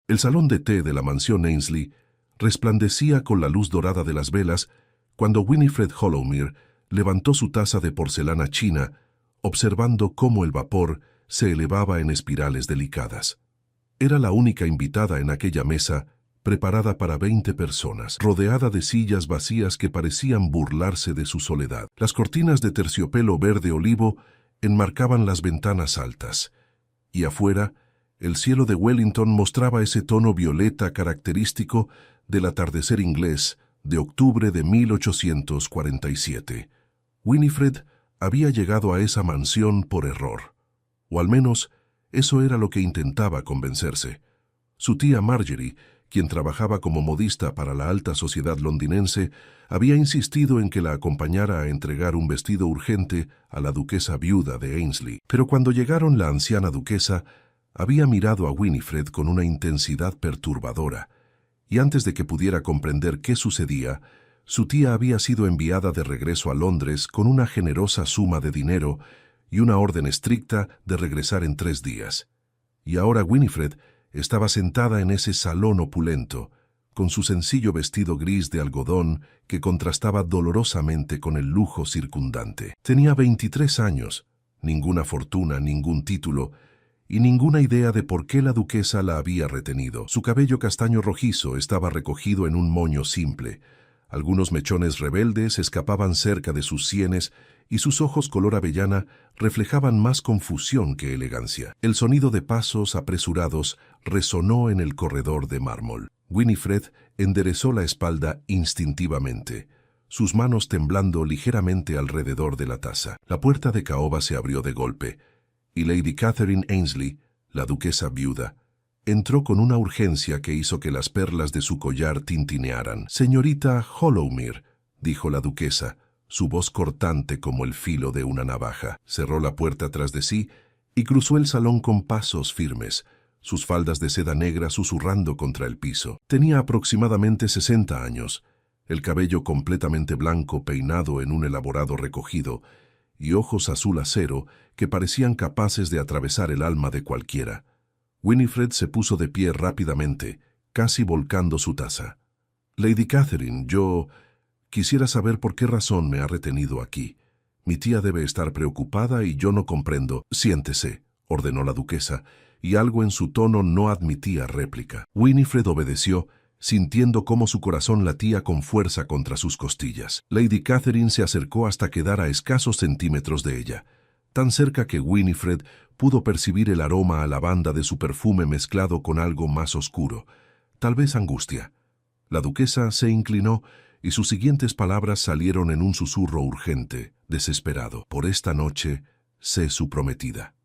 El salón de té de la mansión Ainsley resplandecía con la luz dorada de las velas cuando Winifred Hollowmere levantó su taza de porcelana china, observando cómo el vapor se elevaba en espirales delicadas. Era la única invitada en aquella mesa, preparada para 20 personas, rodeada de sillas vacías que parecían burlarse de su soledad. Las cortinas de terciopelo verde olivo enmarcaban las ventanas altas, y afuera, el cielo de Wellington mostraba ese tono violeta característico del atardecer inglés de octubre de 1847. Winifred había llegado a esa mansión por error, o al menos eso era lo que intentaba convencerse. Su tía Marjorie, quien trabajaba como modista para la alta sociedad londinense, había insistido en que la acompañara a entregar un vestido urgente a la duquesa viuda de Ainsley. Pero cuando llegaron, la anciana duquesa había mirado a Winifred con una intensidad perturbadora, y antes de que pudiera comprender qué sucedía, su tía había sido enviada de regreso a Londres con una generosa suma de dinero y una orden estricta de regresar en 3 días. Y ahora Winifred estaba sentada en ese salón opulento, con su sencillo vestido gris de algodón que contrastaba dolorosamente con el lujo circundante. Tenía 23 años, ninguna fortuna, ningún título, y ninguna idea de por qué la duquesa la había retenido. Su cabello castaño rojizo estaba recogido en un moño simple. Algunos mechones rebeldes escapaban cerca de sus sienes y sus ojos color avellana reflejaban más confusión que elegancia. El sonido de pasos apresurados resonó en el corredor de mármol. Winifred enderezó la espalda instintivamente, sus manos temblando ligeramente alrededor de la taza. La puerta de caoba se abrió de golpe, y Lady Catherine Ainsley, la duquesa viuda, entró con una urgencia que hizo que las perlas de su collar tintinearan. «Señorita Hollowmere», dijo la duquesa, su voz cortante como el filo de una navaja. Cerró la puerta tras de sí y cruzó el salón con pasos firmes, sus faldas de seda negra susurrando contra el piso. Tenía aproximadamente 60 años, el cabello completamente blanco peinado en un elaborado recogido, y ojos azul acero que parecían capaces de atravesar el alma de cualquiera. Winifred se puso de pie rápidamente, casi volcando su taza. «Lady Catherine, yo quisiera saber por qué razón me ha retenido aquí. Mi tía debe estar preocupada y yo no comprendo». «Siéntese», ordenó la duquesa, y algo en su tono no admitía réplica. Winifred obedeció, sintiendo cómo su corazón latía con fuerza contra sus costillas. Lady Catherine se acercó hasta quedar a escasos centímetros de ella, tan cerca que Winifred pudo percibir el aroma a lavanda de su perfume mezclado con algo más oscuro, tal vez angustia. La duquesa se inclinó y sus siguientes palabras salieron en un susurro urgente, desesperado. «Por esta noche, sé su prometida».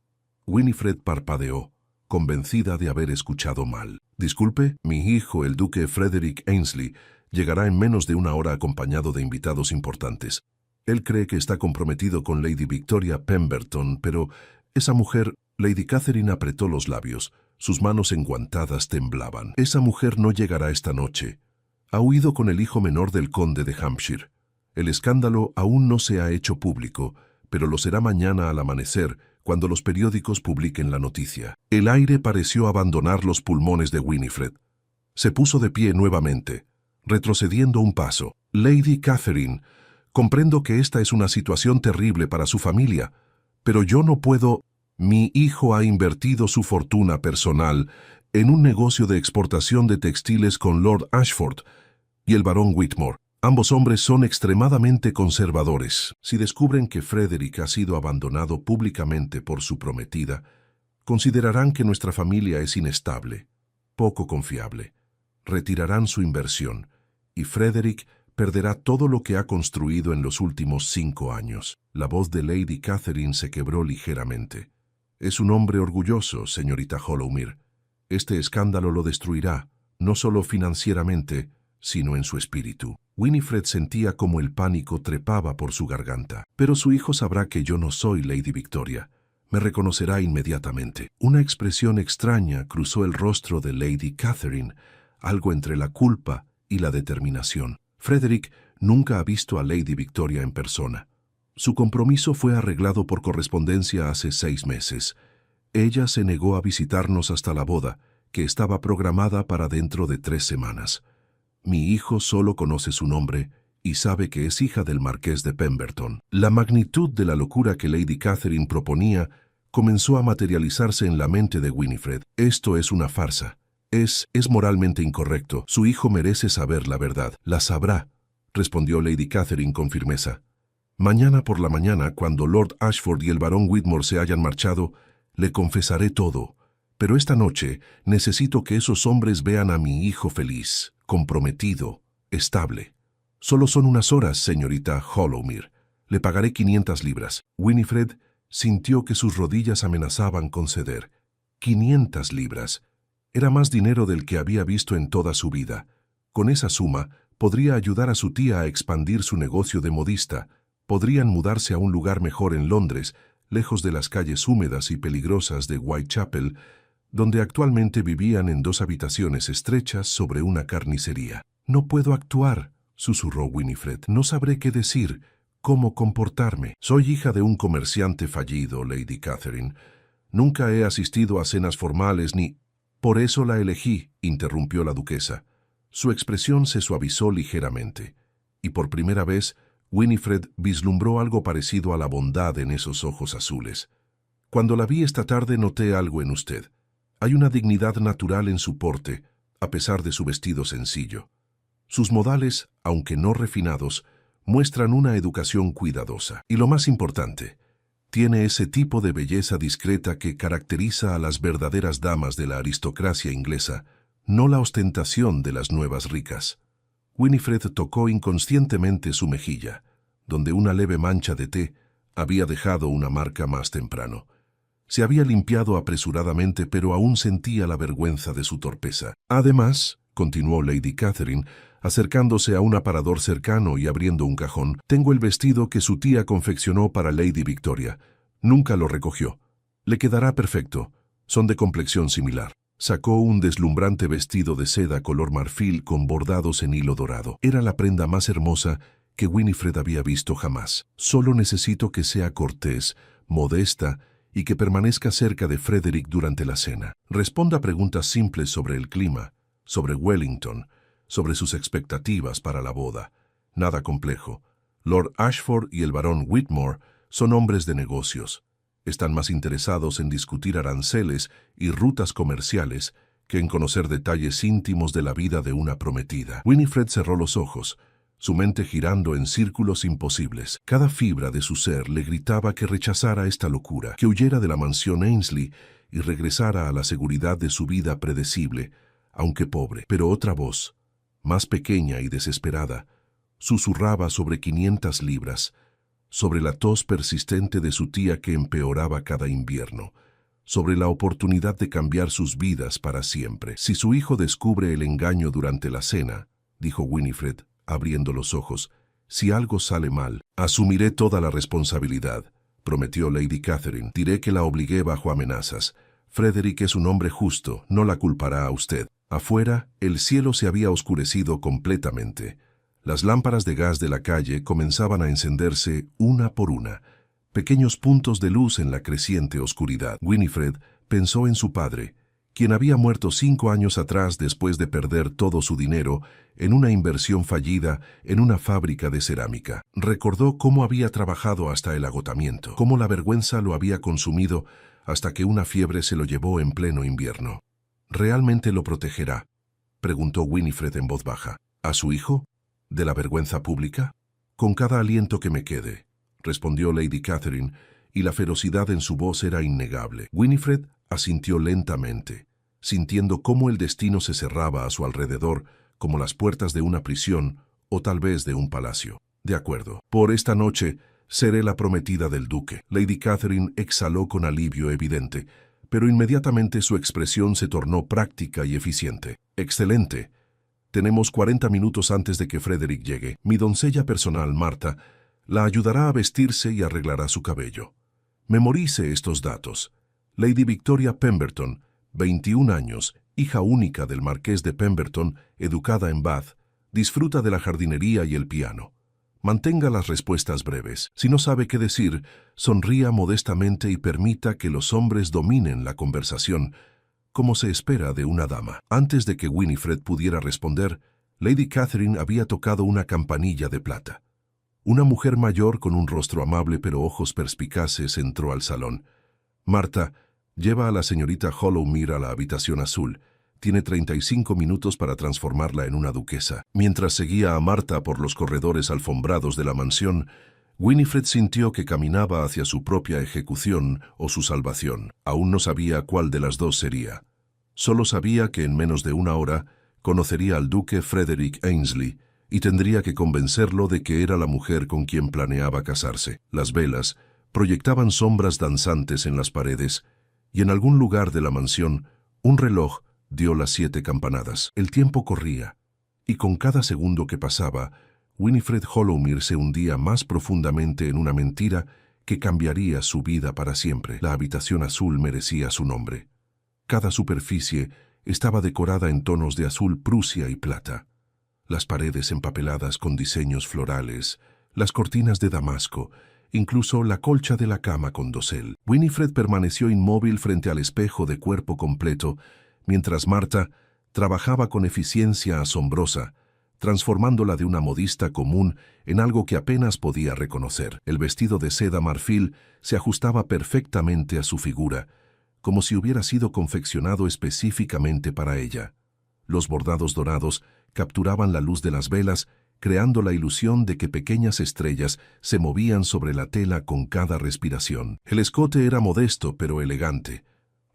Winifred parpadeó, convencida de haber escuchado mal. «Disculpe, mi hijo, el duque Frederick Ainsley, llegará en menos de 1 hora acompañado de invitados importantes. Él cree que está comprometido con Lady Victoria Pemberton, pero esa mujer...» Lady Catherine apretó los labios, sus manos enguantadas temblaban. «Esa mujer no llegará esta noche. Ha huido con el hijo menor del conde de Hampshire. El escándalo aún no se ha hecho público, pero lo será mañana al amanecer, cuando los periódicos publiquen la noticia». El aire pareció abandonar los pulmones de Winifred. Se puso de pie nuevamente, retrocediendo un paso. «Lady Catherine, comprendo que esta es una situación terrible para su familia, pero yo no puedo...» «Mi hijo ha invertido su fortuna personal en un negocio de exportación de textiles con Lord Ashford y el barón Whitmore. Ambos hombres son extremadamente conservadores. Si descubren que Frederick ha sido abandonado públicamente por su prometida, considerarán que nuestra familia es inestable, poco confiable. Retirarán su inversión, y Frederick perderá todo lo que ha construido en los últimos 5 años. La voz de Lady Catherine se quebró ligeramente. «Es un hombre orgulloso, señorita Hollowmere. Este escándalo lo destruirá, no solo financieramente, sino en su espíritu». Winifred sentía como el pánico trepaba por su garganta. «Pero su hijo sabrá que yo no soy Lady Victoria. Me reconocerá inmediatamente». Una expresión extraña cruzó el rostro de Lady Catherine, algo entre la culpa y la determinación. Frederick nunca ha visto a Lady Victoria en persona. Su compromiso fue arreglado por correspondencia hace 6 meses. Ella se negó a visitarnos hasta la boda, que estaba programada para dentro de 3 semanas. Mi hijo solo conoce su nombre y sabe que es hija del marqués de Pemberton. La magnitud de la locura que Lady Catherine proponía comenzó a materializarse en la mente de Winifred. Esto es una farsa. Es moralmente incorrecto. Su hijo merece saber la verdad. La sabrá, respondió Lady Catherine con firmeza. Mañana por la mañana, cuando Lord Ashford y el barón Whitmore se hayan marchado, le confesaré todo. Pero esta noche necesito que esos hombres vean a mi hijo feliz, comprometido, estable. Solo son unas horas, señorita Hollowmere. Le pagaré 500 libras. Winifred sintió que sus rodillas amenazaban con ceder. 500 libras. Era más dinero del que había visto en toda su vida. Con esa suma, podría ayudar a su tía a expandir su negocio de modista. Podrían mudarse a un lugar mejor en Londres, lejos de las calles húmedas y peligrosas de Whitechapel, donde actualmente vivían en 2 habitaciones estrechas sobre una carnicería. «No puedo actuar», susurró Winifred. «No sabré qué decir, cómo comportarme. Soy hija de un comerciante fallido, Lady Catherine. Nunca he asistido a cenas formales ni...» «Por eso la elegí», interrumpió la duquesa. Su expresión se suavizó ligeramente, y por primera vez Winifred vislumbró algo parecido a la bondad en esos ojos azules. «Cuando la vi esta tarde noté algo en usted. Hay una dignidad natural en su porte, a pesar de su vestido sencillo. Sus modales, aunque no refinados, muestran una educación cuidadosa. Y lo más importante, tiene ese tipo de belleza discreta que caracteriza a las verdaderas damas de la aristocracia inglesa, no la ostentación de las nuevas ricas». Winifred tocó inconscientemente su mejilla, donde una leve mancha de té había dejado una marca más temprano. Se había limpiado apresuradamente, pero aún sentía la vergüenza de su torpeza. «Además», continuó Lady Catherine, acercándose a un aparador cercano y abriendo un cajón, «tengo el vestido que su tía confeccionó para Lady Victoria. Nunca lo recogió. Le quedará perfecto. Son de complexión similar». Sacó un deslumbrante vestido de seda color marfil con bordados en hilo dorado. Era la prenda más hermosa que Winifred había visto jamás. «Solo necesito que sea cortés, modesta y que permanezca cerca de Frederick durante la cena. Responda preguntas simples sobre el clima, sobre Wellington, sobre sus expectativas para la boda. Nada complejo. Lord Ashford y el barón Whitmore son hombres de negocios. Están más interesados en discutir aranceles y rutas comerciales que en conocer detalles íntimos de la vida de una prometida». Winifred cerró los ojos, su mente girando en círculos imposibles. Cada fibra de su ser le gritaba que rechazara esta locura, que huyera de la mansión Ainsley y regresara a la seguridad de su vida predecible, aunque pobre. Pero otra voz, más pequeña y desesperada, susurraba sobre 500 libras, sobre la tos persistente de su tía que empeoraba cada invierno, sobre la oportunidad de cambiar sus vidas para siempre. «Si su hijo descubre el engaño durante la cena», dijo Winifred, abriendo los ojos, «si algo sale mal, asumiré toda la responsabilidad», prometió Lady Catherine. «Diré que la obligué bajo amenazas. Frederick es un hombre justo, no la culpará a usted». Afuera, el cielo se había oscurecido completamente. Las lámparas de gas de la calle comenzaban a encenderse una por una, pequeños puntos de luz en la creciente oscuridad. Winifred pensó en su padre, quien había muerto 5 años atrás después de perder todo su dinero en una inversión fallida en una fábrica de cerámica. Recordó cómo había trabajado hasta el agotamiento, cómo la vergüenza lo había consumido hasta que una fiebre se lo llevó en pleno invierno. «¿Realmente lo protegerá?», preguntó Winifred en voz baja. «¿A su hijo? ¿De la vergüenza pública?». «Con cada aliento que me quede», respondió Lady Catherine, y la ferocidad en su voz era innegable. Winifred asintió lentamente, sintiendo cómo el destino se cerraba a su alrededor, como las puertas de una prisión o tal vez de un palacio. «De acuerdo. Por esta noche seré la prometida del duque». Lady Catherine exhaló con alivio evidente, pero inmediatamente su expresión se tornó práctica y eficiente. «Excelente. Tenemos 40 minutos antes de que Frederick llegue. Mi doncella personal, Marta, la ayudará a vestirse y arreglará su cabello. Memorice estos datos. Lady Victoria Pemberton, 21 años, hija única del marqués de Pemberton, educada en Bath, disfruta de la jardinería y el piano. Mantenga las respuestas breves. Si no sabe qué decir, sonría modestamente y permita que los hombres dominen la conversación, como se espera de una dama. Antes de que Winifred pudiera responder, Lady Catherine había tocado una campanilla de plata. Una mujer mayor con un rostro amable pero ojos perspicaces entró al salón. Marta, lleva a la señorita Hollowmere a la habitación azul. Tiene 35 minutos para transformarla en una duquesa. Mientras seguía a Marta por los corredores alfombrados de la mansión, Winifred sintió que caminaba hacia su propia ejecución o su salvación. Aún no sabía cuál de las dos sería. Solo sabía que en menos de una hora conocería al duque Frederick Ainsley y tendría que convencerlo de que era la mujer con quien planeaba casarse. Las velas proyectaban sombras danzantes en las paredes y en algún lugar de la mansión un reloj dio las 7 campanadas. El tiempo corría y con cada segundo que pasaba, Winifred Hollowmere se hundía más profundamente en una mentira que cambiaría su vida para siempre. La habitación azul merecía su nombre. Cada superficie estaba decorada en tonos de azul Prusia y plata. Las paredes empapeladas con diseños florales, las cortinas de damasco, incluso la colcha de la cama con dosel. Winifred permaneció inmóvil frente al espejo de cuerpo completo, mientras Marta trabajaba con eficiencia asombrosa, transformándola de una modista común en algo que apenas podía reconocer. El vestido de seda marfil se ajustaba perfectamente a su figura, como si hubiera sido confeccionado específicamente para ella. Los bordados dorados capturaban la luz de las velas, creando la ilusión de que pequeñas estrellas se movían sobre la tela con cada respiración. El escote era modesto pero elegante,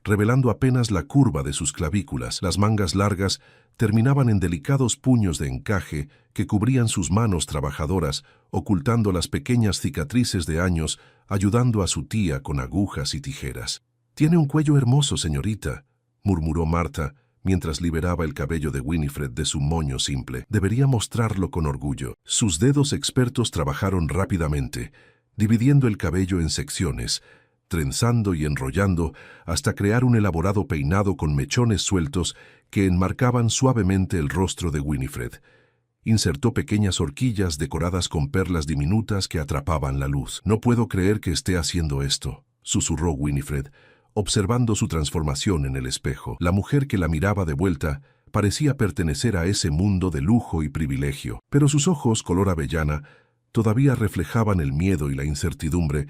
revelando apenas la curva de sus clavículas. Las mangas largas terminaban en delicados puños de encaje que cubrían sus manos trabajadoras, ocultando las pequeñas cicatrices de años, ayudando a su tía con agujas y tijeras. «Tiene un cuello hermoso, señorita», murmuró Marta, mientras liberaba el cabello de Winifred de su moño simple. Debería mostrarlo con orgullo. Sus dedos expertos trabajaron rápidamente, dividiendo el cabello en secciones, trenzando y enrollando hasta crear un elaborado peinado con mechones sueltos que enmarcaban suavemente el rostro de Winifred. Insertó pequeñas horquillas decoradas con perlas diminutas que atrapaban la luz. «No puedo creer que esté haciendo esto», susurró Winifred, observando su transformación en el espejo. La mujer que la miraba de vuelta parecía pertenecer a ese mundo de lujo y privilegio, pero sus ojos, color avellana, todavía reflejaban el miedo y la incertidumbre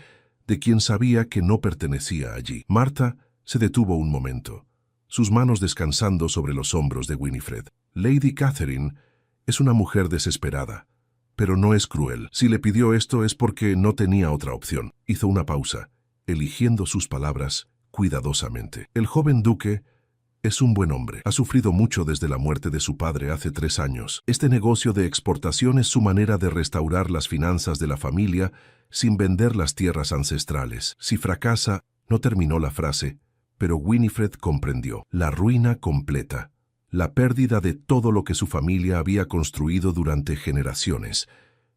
de quien sabía que no pertenecía allí. Marta se detuvo un momento, sus manos descansando sobre los hombros de Winifred. «Lady Catherine es una mujer desesperada, pero no es cruel. Si le pidió esto es porque no tenía otra opción». Hizo una pausa, eligiendo sus palabras cuidadosamente. «El joven duque es un buen hombre. Ha sufrido mucho desde la muerte de su padre hace 3 años. Este negocio de exportación es su manera de restaurar las finanzas de la familia sin vender las tierras ancestrales. Si fracasa», no terminó la frase, pero Winifred comprendió. La ruina completa, la pérdida de todo lo que su familia había construido durante generaciones.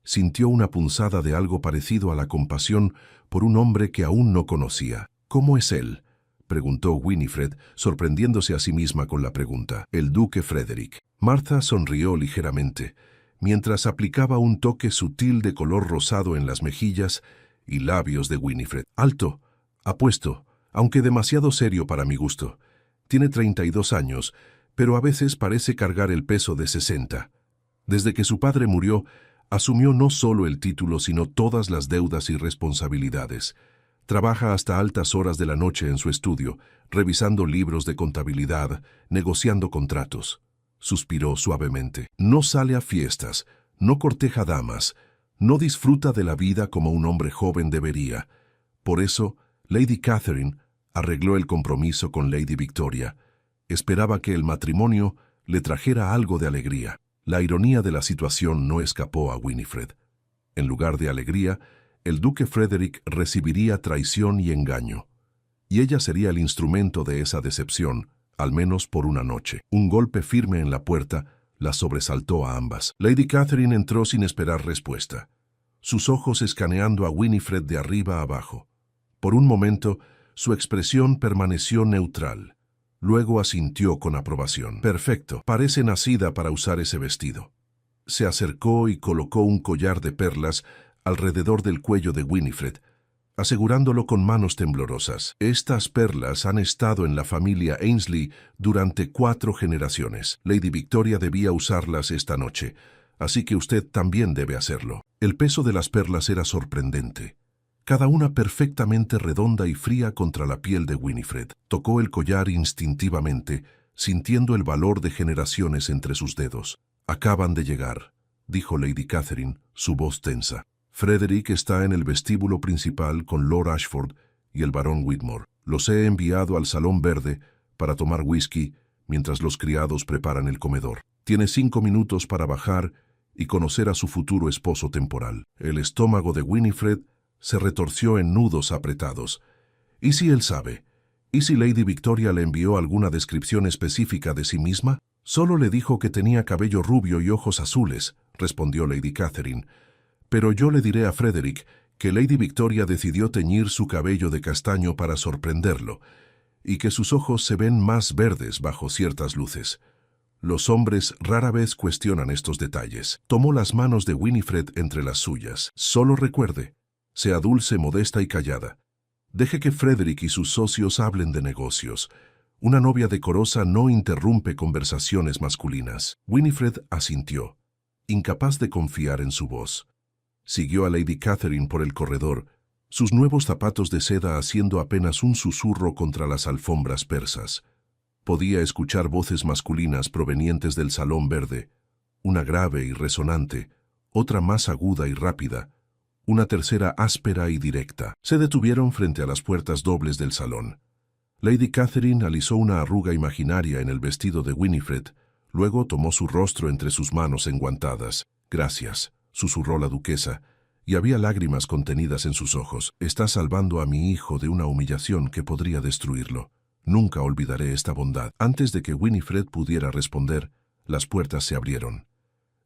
Sintió una punzada de algo parecido a la compasión por un hombre que aún no conocía. «¿Cómo es él?», preguntó Winifred, sorprendiéndose a sí misma con la pregunta. «El duque Frederick». Martha sonrió ligeramente, mientras aplicaba un toque sutil de color rosado en las mejillas y labios de Winifred. «Alto, apuesto, aunque demasiado serio para mi gusto. Tiene 32 años, pero a veces parece cargar el peso de 60. Desde que su padre murió, asumió no solo el título, sino todas las deudas y responsabilidades. Trabaja hasta altas horas de la noche en su estudio, revisando libros de contabilidad, negociando contratos». Suspiró suavemente. «No sale a fiestas, no corteja damas, no disfruta de la vida como un hombre joven debería. Por eso, Lady Catherine arregló el compromiso con Lady Victoria. Esperaba que el matrimonio le trajera algo de alegría». La ironía de la situación no escapó a Winifred. En lugar de alegría, el duque Frederick recibiría traición y engaño, y ella sería el instrumento de esa decepción, al menos por una noche. Un golpe firme en la puerta las sobresaltó a ambas. Lady Catherine entró sin esperar respuesta, sus ojos escaneando a Winifred de arriba a abajo. Por un momento, su expresión permaneció neutral. Luego asintió con aprobación. «Perfecto, parece nacida para usar ese vestido». Se acercó y colocó un collar de perlas alrededor del cuello de Winifred, asegurándolo con manos temblorosas. Estas perlas han estado en la familia Ainsley durante 4 generaciones. Lady Victoria debía usarlas esta noche, así que usted también debe hacerlo. El peso de las perlas era sorprendente. Cada una perfectamente redonda y fría contra la piel de Winifred. Tocó el collar instintivamente, sintiendo el valor de generaciones entre sus dedos. «Acaban de llegar», dijo Lady Catherine, su voz tensa. «Frederick está en el vestíbulo principal con Lord Ashford y el barón Whitmore. Los he enviado al Salón Verde para tomar whisky mientras los criados preparan el comedor. Tiene 5 minutos para bajar y conocer a su futuro esposo temporal». El estómago de Winifred se retorció en nudos apretados. ¿Y si él sabe? ¿Y si Lady Victoria le envió alguna descripción específica de sí misma? «Solo le dijo que tenía cabello rubio y ojos azules», respondió Lady Catherine. «Pero yo le diré a Frederick que Lady Victoria decidió teñir su cabello de castaño para sorprenderlo, y que sus ojos se ven más verdes bajo ciertas luces. Los hombres rara vez cuestionan estos detalles». Tomó las manos de Winifred entre las suyas. «Solo recuerde, sea dulce, modesta y callada. Deje que Frederick y sus socios hablen de negocios. Una novia decorosa no interrumpe conversaciones masculinas». Winifred asintió, incapaz de confiar en su voz. Siguió a Lady Catherine por el corredor, sus nuevos zapatos de seda haciendo apenas un susurro contra las alfombras persas. Podía escuchar voces masculinas provenientes del Salón Verde, una grave y resonante, otra más aguda y rápida, una tercera áspera y directa. Se detuvieron frente a las puertas dobles del salón. Lady Catherine alisó una arruga imaginaria en el vestido de Winifred, luego tomó su rostro entre sus manos enguantadas. «Gracias», susurró la duquesa, y había lágrimas contenidas en sus ojos. «Está salvando a mi hijo de una humillación que podría destruirlo. Nunca olvidaré esta bondad». Antes de que Winifred pudiera responder, las puertas se abrieron.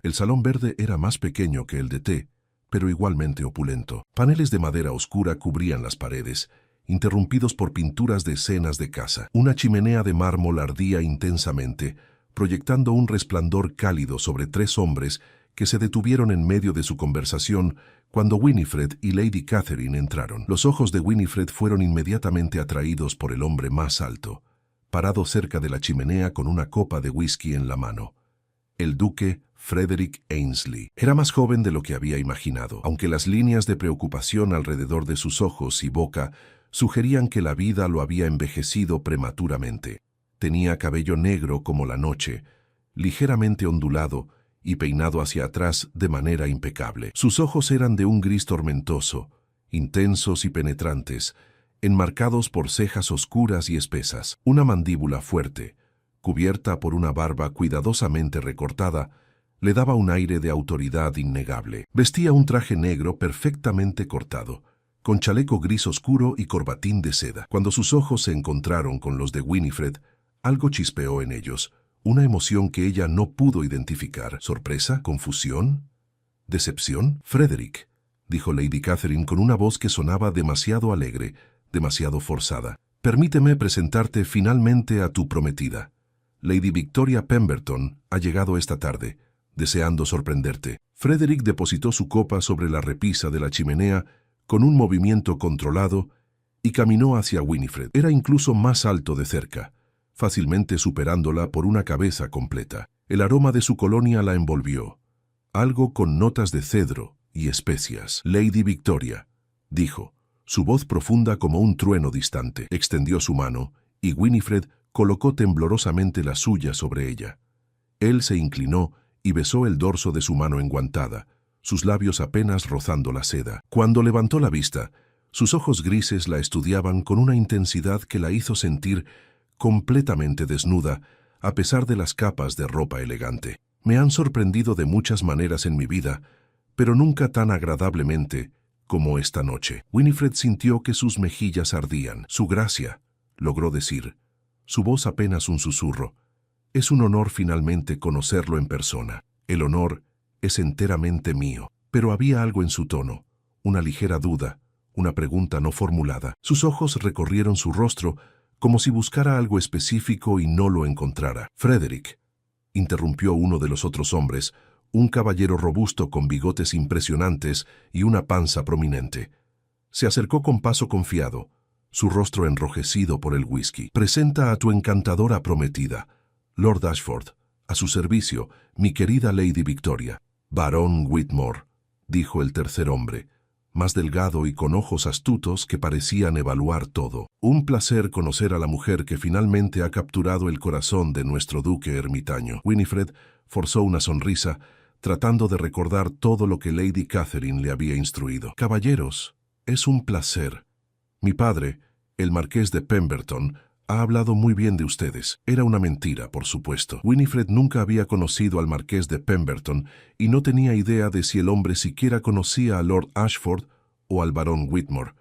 El Salón Verde era más pequeño que el de té, pero igualmente opulento. Paneles de madera oscura cubrían las paredes, interrumpidos por pinturas de escenas de caza. Una chimenea de mármol ardía intensamente, proyectando un resplandor cálido sobre 3 hombres que se detuvieron en medio de su conversación cuando Winifred y Lady Catherine entraron. Los ojos de Winifred fueron inmediatamente atraídos por el hombre más alto, parado cerca de la chimenea con una copa de whisky en la mano. El duque Frederick Ainsley. Era más joven de lo que había imaginado, aunque las líneas de preocupación alrededor de sus ojos y boca sugerían que la vida lo había envejecido prematuramente. Tenía cabello negro como la noche, ligeramente ondulado y peinado hacia atrás de manera impecable. Sus ojos eran de un gris tormentoso, intensos y penetrantes, enmarcados por cejas oscuras y espesas. Una mandíbula fuerte, cubierta por una barba cuidadosamente recortada, le daba un aire de autoridad innegable. Vestía un traje negro perfectamente cortado, con chaleco gris oscuro y corbatín de seda. Cuando sus ojos se encontraron con los de Winifred, algo chispeó en ellos, una emoción que ella no pudo identificar. ¿Sorpresa? ¿Confusión? ¿Decepción? «Frederick», dijo Lady Catherine con una voz que sonaba demasiado alegre, demasiado forzada. «Permíteme presentarte finalmente a tu prometida. Lady Victoria Pemberton ha llegado esta tarde, deseando sorprenderte». Frederick depositó su copa sobre la repisa de la chimenea con un movimiento controlado y caminó hacia Winifred. Era incluso más alto de cerca, fácilmente superándola por una cabeza completa. El aroma de su colonia la envolvió, algo con notas de cedro y especias. «Lady Victoria», dijo, su voz profunda como un trueno distante. Extendió su mano y Winifred colocó temblorosamente la suya sobre ella. Él se inclinó y besó el dorso de su mano enguantada, sus labios apenas rozando la seda. Cuando levantó la vista, sus ojos grises la estudiaban con una intensidad que la hizo sentir completamente desnuda, a pesar de las capas de ropa elegante. «Me han sorprendido de muchas maneras en mi vida, pero nunca tan agradablemente como esta noche». Winifred sintió que sus mejillas ardían. «Su gracia», logró decir, su voz apenas un susurro. «Es un honor finalmente conocerlo en persona. El honor es enteramente mío». Pero había algo en su tono, una ligera duda, una pregunta no formulada. Sus ojos recorrieron su rostro como si buscara algo específico y no lo encontrara. «Frederick», interrumpió uno de los otros hombres, un caballero robusto con bigotes impresionantes y una panza prominente. Se acercó con paso confiado, su rostro enrojecido por el whisky. «Presenta a tu encantadora prometida, Lord Ashford, a su servicio, mi querida Lady Victoria». «Barón Whitmore», dijo el tercer hombre, más delgado y con ojos astutos que parecían evaluar todo. «Un placer conocer a la mujer que finalmente ha capturado el corazón de nuestro duque ermitaño». Winifred forzó una sonrisa, tratando de recordar todo lo que Lady Catherine le había instruido. «Caballeros, es un placer. Mi padre, el marqués de Pemberton, ha hablado muy bien de ustedes». Era una mentira, por supuesto. Winifred nunca había conocido al marqués de Pemberton y no tenía idea de si el hombre siquiera conocía a Lord Ashford o al barón Whitmore,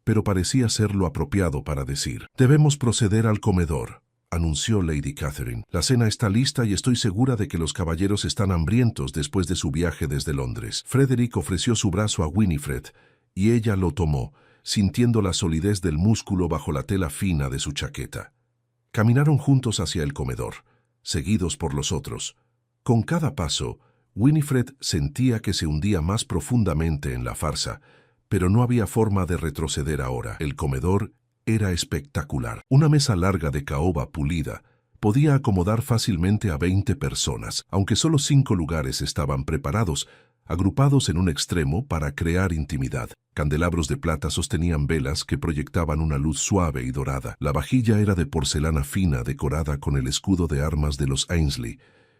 pero parecía ser lo apropiado para decir. «Debemos proceder al comedor», anunció Lady Catherine. «La cena está lista y estoy segura de que los caballeros están hambrientos después de su viaje desde Londres». Frederick ofreció su brazo a Winifred y ella lo tomó, sintiendo la solidez del músculo bajo la tela fina de su chaqueta. Caminaron juntos hacia el comedor, seguidos por los otros. Con cada paso, Winifred sentía que se hundía más profundamente en la farsa, pero no había forma de retroceder ahora. El comedor era espectacular. Una mesa larga de caoba pulida podía acomodar fácilmente a 20 personas, aunque solo 5 lugares estaban preparados, agrupados en un extremo para crear intimidad. Candelabros de plata sostenían velas que proyectaban una luz suave y dorada. La vajilla era de porcelana fina decorada con el escudo de armas de los Ainsley,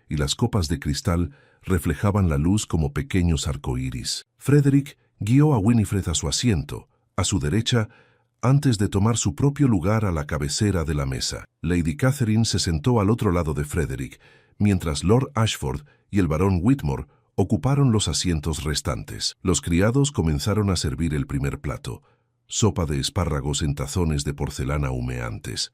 y las copas de cristal reflejaban la luz como pequeños arcoíris. Frederick guió a Winifred a su asiento, a su derecha, antes de tomar su propio lugar a la cabecera de la mesa. Lady Catherine se sentó al otro lado de Frederick, mientras Lord Ashford y el barón Whitmore ocuparon los asientos restantes. Los criados comenzaron a servir el primer plato, sopa de espárragos en tazones de porcelana humeantes.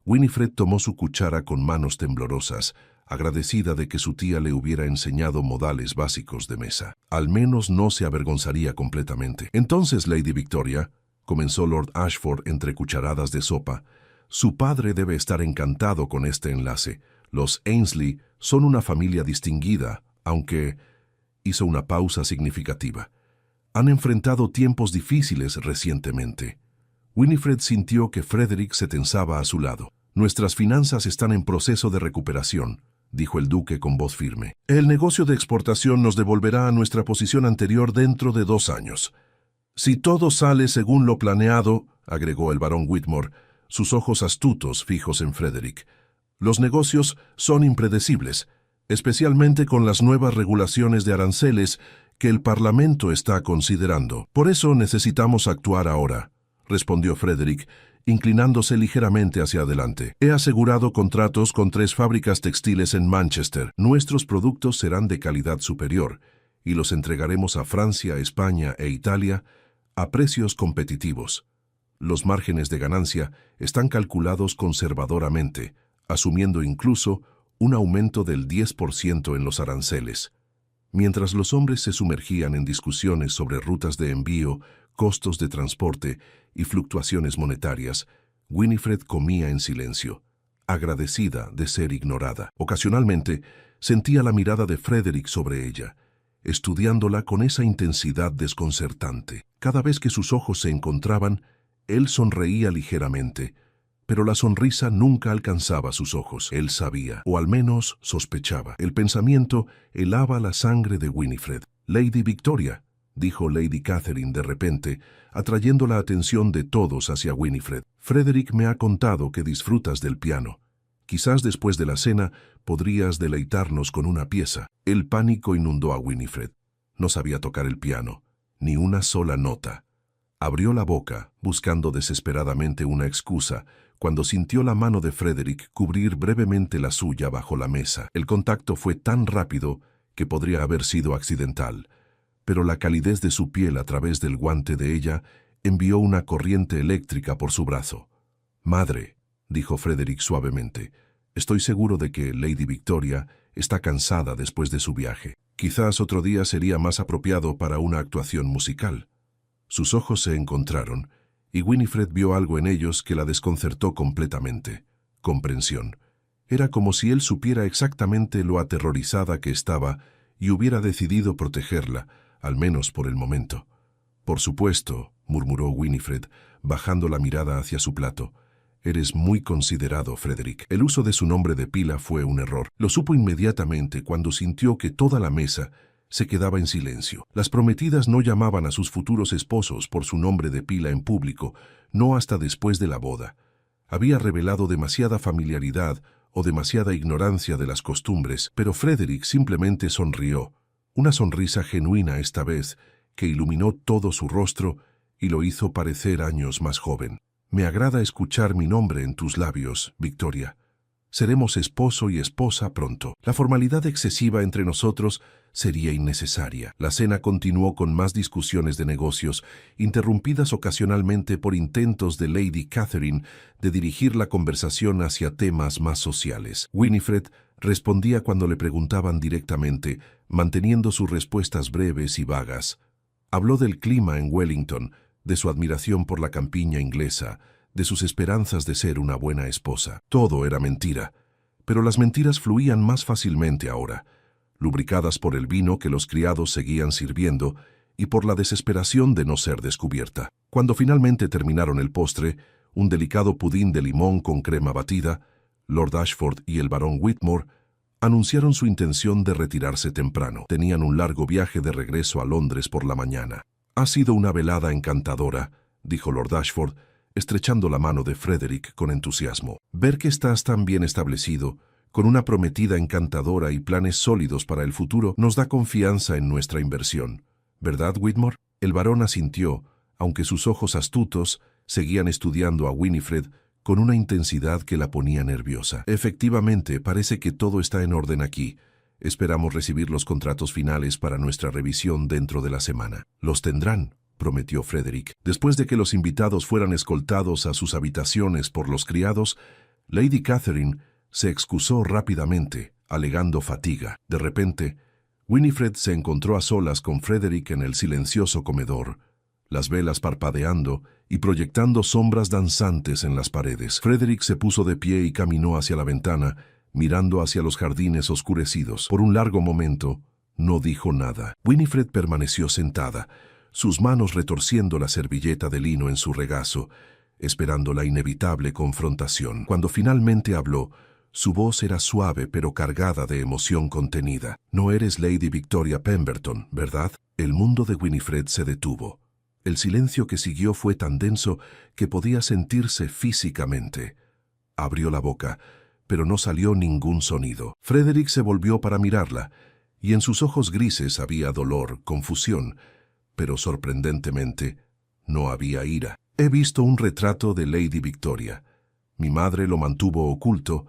Winifred tomó su cuchara con manos temblorosas, agradecida de que su tía le hubiera enseñado modales básicos de mesa. Al menos no se avergonzaría completamente. «Entonces, Lady Victoria», comenzó Lord Ashford entre cucharadas de sopa, «su padre debe estar encantado con este enlace. Los Ainsley son una familia distinguida, aunque…» hizo una pausa significativa. «Han enfrentado tiempos difíciles recientemente». Winifred sintió que Frederick se tensaba a su lado. «Nuestras finanzas están en proceso de recuperación», dijo el duque con voz firme. «El negocio de exportación nos devolverá a nuestra posición anterior dentro de 2 años. Si todo sale según lo planeado», agregó el barón Whitmore, sus ojos astutos fijos en Frederick. «Los negocios son impredecibles, especialmente con las nuevas regulaciones de aranceles que el Parlamento está considerando. Por eso necesitamos actuar ahora», respondió Frederick, inclinándose ligeramente hacia adelante. «He asegurado contratos con 3 fábricas textiles en Manchester. Nuestros productos serán de calidad superior y los entregaremos a Francia, España e Italia a precios competitivos. Los márgenes de ganancia están calculados conservadoramente, asumiendo incluso un aumento del 10% en los aranceles». Mientras los hombres se sumergían en discusiones sobre rutas de envío, costos de transporte y fluctuaciones monetarias, Winifred comía en silencio, agradecida de ser ignorada. Ocasionalmente, sentía la mirada de Frederick sobre ella, estudiándola con esa intensidad desconcertante. Cada vez que sus ojos se encontraban, él sonreía ligeramente, pero la sonrisa nunca alcanzaba sus ojos. Él sabía, o al menos sospechaba. El pensamiento helaba la sangre de Winifred. «Lady Victoria», dijo Lady Catherine de repente, atrayendo la atención de todos hacia Winifred. «Frederick me ha contado que disfrutas del piano. Quizás después de la cena podrías deleitarnos con una pieza». El pánico inundó a Winifred. No sabía tocar el piano, ni una sola nota. Abrió la boca, buscando desesperadamente una excusa, cuando sintió la mano de Frederick cubrir brevemente la suya bajo la mesa. El contacto fue tan rápido que podría haber sido accidental, pero la calidez de su piel a través del guante de ella envió una corriente eléctrica por su brazo. «Madre», dijo Frederick suavemente, «estoy seguro de que Lady Victoria está cansada después de su viaje. Quizás otro día sería más apropiado para una actuación musical». Sus ojos se encontraron, y Winifred vio algo en ellos que la desconcertó completamente. Comprensión. Era como si él supiera exactamente lo aterrorizada que estaba y hubiera decidido protegerla, al menos por el momento. «Por supuesto», murmuró Winifred, bajando la mirada hacia su plato. Eres muy considerado, Frederick. El uso de su nombre de pila fue un error. Lo supo inmediatamente cuando sintió que toda la mesa se quedaba en silencio. Las prometidas no llamaban a sus futuros esposos por su nombre de pila en público, no hasta después de la boda. Había revelado demasiada familiaridad o demasiada ignorancia de las costumbres, pero Frederick simplemente sonrió, una sonrisa genuina esta vez, que iluminó todo su rostro y lo hizo parecer años más joven. Me agrada escuchar mi nombre en tus labios, Victoria. Seremos esposo y esposa pronto. La formalidad excesiva entre nosotros sería innecesaria. La cena continuó con más discusiones de negocios, interrumpidas ocasionalmente por intentos de Lady Catherine de dirigir la conversación hacia temas más sociales. Winifred respondía cuando le preguntaban directamente, manteniendo sus respuestas breves y vagas. Habló del clima en Wellington, de su admiración por la campiña inglesa, de sus esperanzas de ser una buena esposa. Todo era mentira, pero las mentiras fluían más fácilmente ahora, lubricadas por el vino que los criados seguían sirviendo y por la desesperación de no ser descubierta. Cuando finalmente terminaron el postre, un delicado pudín de limón con crema batida, Lord Ashford y el barón Whitmore anunciaron su intención de retirarse temprano. Tenían un largo viaje de regreso a Londres por la mañana. «Ha sido una velada encantadora», dijo Lord Ashford, estrechando la mano de Frederick con entusiasmo. «Ver que estás tan bien establecido, con una prometida encantadora y planes sólidos para el futuro, nos da confianza en nuestra inversión. ¿Verdad, Whitmore?» El barón asintió, aunque sus ojos astutos seguían estudiando a Winifred con una intensidad que la ponía nerviosa. «Efectivamente, parece que todo está en orden aquí. Esperamos recibir los contratos finales para nuestra revisión dentro de la semana». «Los tendrán», prometió Frederick. Después de que los invitados fueran escoltados a sus habitaciones por los criados, Lady Catherine se excusó rápidamente, alegando fatiga. De repente, Winifred se encontró a solas con Frederick en el silencioso comedor, las velas parpadeando y proyectando sombras danzantes en las paredes. Frederick se puso de pie y caminó hacia la ventana, mirando hacia los jardines oscurecidos. Por un largo momento, no dijo nada. Winifred permaneció sentada, sus manos retorciendo la servilleta de lino en su regazo, esperando la inevitable confrontación. Cuando finalmente habló, su voz era suave pero cargada de emoción contenida. «No eres Lady Victoria Pemberton, ¿verdad?» El mundo de Winifred se detuvo. El silencio que siguió fue tan denso que podía sentirse físicamente. Abrió la boca, pero no salió ningún sonido. Frederick se volvió para mirarla, y en sus ojos grises había dolor, confusión, pero sorprendentemente no había ira. «He visto un retrato de Lady Victoria. Mi madre lo mantuvo oculto,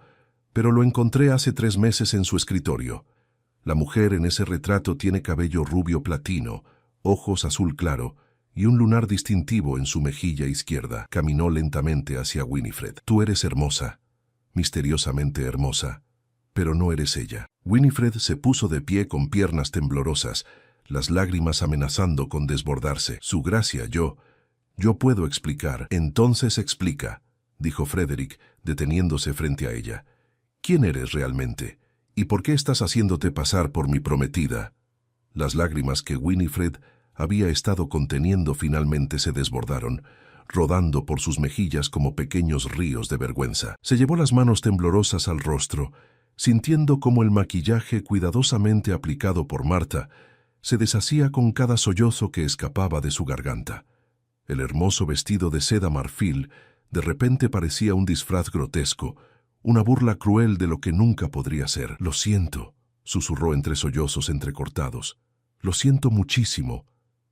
pero lo encontré hace 3 meses en su escritorio. La mujer en ese retrato tiene cabello rubio platino, ojos azul claro y un lunar distintivo en su mejilla izquierda». Caminó lentamente hacia Winifred. «Tú eres hermosa, misteriosamente hermosa, pero no eres ella». Winifred se puso de pie con piernas temblorosas, las lágrimas amenazando con desbordarse. «Su gracia, yo puedo explicar». «Entonces explica», dijo Frederick, deteniéndose frente a ella. «¿Quién eres realmente? ¿Y por qué estás haciéndote pasar por mi prometida?» Las lágrimas que Winifred había estado conteniendo finalmente se desbordaron, rodando por sus mejillas como pequeños ríos de vergüenza. Se llevó las manos temblorosas al rostro, sintiendo cómo el maquillaje cuidadosamente aplicado por Marta se deshacía con cada sollozo que escapaba de su garganta. El hermoso vestido de seda marfil de repente parecía un disfraz grotesco, una burla cruel de lo que nunca podría ser. «Lo siento», susurró entre sollozos entrecortados. «Lo siento muchísimo.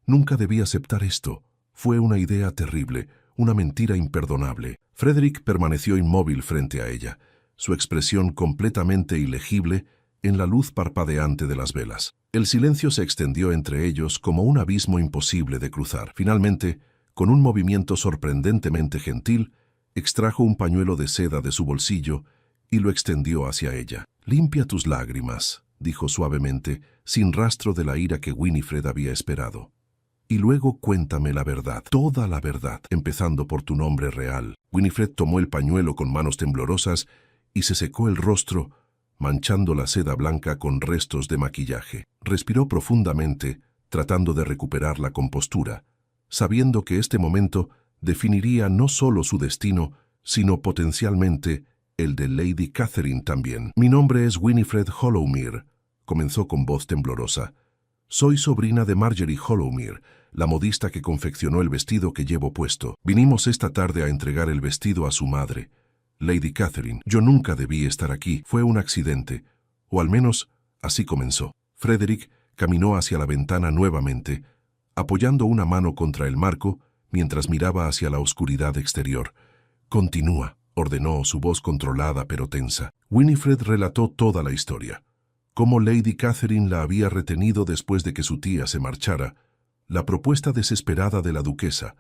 Nunca debí aceptar esto. Fue una idea terrible, una mentira imperdonable». Frederick permaneció inmóvil frente a ella, su expresión completamente ilegible en la luz parpadeante de las velas. El silencio se extendió entre ellos como un abismo imposible de cruzar. Finalmente, con un movimiento sorprendentemente gentil, extrajo un pañuelo de seda de su bolsillo y lo extendió hacia ella. «Limpia tus lágrimas», dijo suavemente, sin rastro de la ira que Winifred había esperado. «Y luego cuéntame la verdad, toda la verdad, empezando por tu nombre real». Winifred tomó el pañuelo con manos temblorosas y se secó el rostro, manchando la seda blanca con restos de maquillaje. Respiró profundamente, tratando de recuperar la compostura. sabiendo que este momento definiría no solo su destino, sino potencialmente el de Lady Catherine también. «Mi nombre es Winifred Hollowmere», comenzó con voz temblorosa. «Soy sobrina de Marjorie Hollowmere, la modista que confeccionó el vestido que llevo puesto. Vinimos esta tarde a entregar el vestido a su madre, Lady Catherine. Yo nunca debí estar aquí, fue un accidente, o al menos así comenzó». Frederick caminó hacia la ventana nuevamente, apoyando una mano contra el marco mientras miraba hacia la oscuridad exterior. «Continúa», ordenó, su voz controlada pero tensa. Winifred relató toda la historia. Cómo Lady Catherine la había retenido después de que su tía se marchara, la propuesta desesperada de la duquesa,